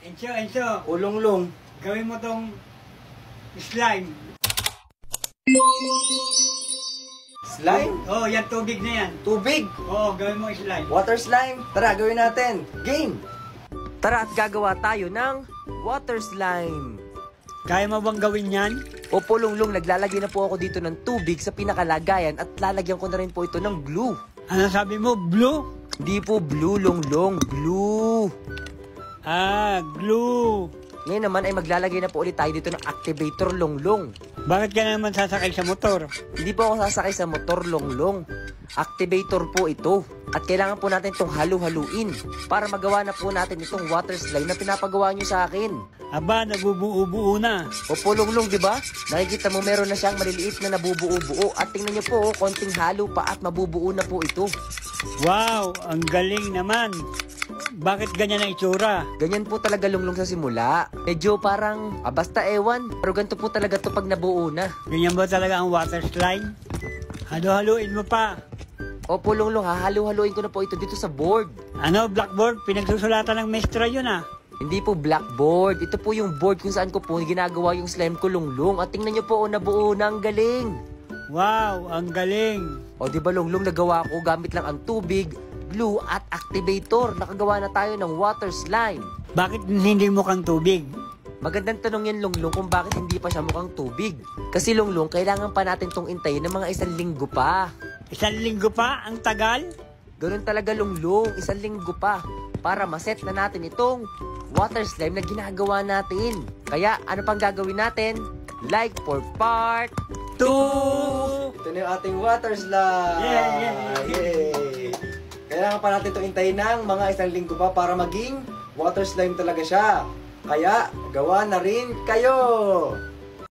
Enso, Ulong-long. gawin mo tong slime. Slime? Oh, yan tubig na yan. Tubig? Oo, gawin mo slime. Water slime? Tara, gawin natin. Game! Tara at gagawa tayo ng water slime. Kaya mo bang gawin yan? Opo, Longlong, naglalagay na po ako dito ng tubig sa pinakalagayan at lalagyan ko na rin po ito ng glue. Ano sabi mo, blue? Hindi po blue, Longlong, glue. Ah, glue. Ngayon naman ay maglalagay na po ulit tayo dito ng activator, Longlong. Bakit ka naman sasakay sa motor? Hindi po ako sasakay sa motor, Longlong. Activator po ito. At kailangan po natin itong halu-haluin para magawa na po natin itong water slime na pinapagawa nyo sa akin. Aba, nabubuo-buo na. Opo, Longlong, di ba? Nakikita mo meron na siyang maliliit na nabubuo-buo. At tingnan nyo po, konting halo pa at mabubuo na po ito. Wow, ang galing naman. Bakit ganyan ang itsura? Ganyan po talaga, Longlong, sa simula. Medyo parang, basta ewan. Pero ganito po talaga to pag nabuo na. Ganyan ba talaga ang water slime? Halo-haluin mo pa. Opo, Longlong, hahalu-haluin ko na po ito dito sa board. Ano, blackboard? Pinagsusulatan ng maestra yun ah. Hindi po blackboard. Ito po yung board kung saan ko po ginagawa yung slime ko, Longlong. At tingnan nyo po, nabuo na, ang galing. Wow, ang galing. O di ba, Longlong, nagawa ko gamit lang ang tubig, glue at activator. Nakagawa na tayo ng water slime. Bakit hindi mukhang tubig? Magandang tanong yan, Longlong, kung bakit hindi pa siya mukhang tubig. Kasi, Longlong, kailangan pa natin tong intayin ng mga 1 linggo pa. 1 linggo pa? Ang tagal? Ganun talaga, Longlong, 1 linggo pa para maset na natin itong water slime na ginagawa natin. Kaya, ano pang gagawin natin? Like for part 2! Ito na yung ating water slime! Yay! Kailangan pa natin itong intayin ng mga 1 linggo pa para maging water slime talaga siya. Kaya, gawa na rin kayo!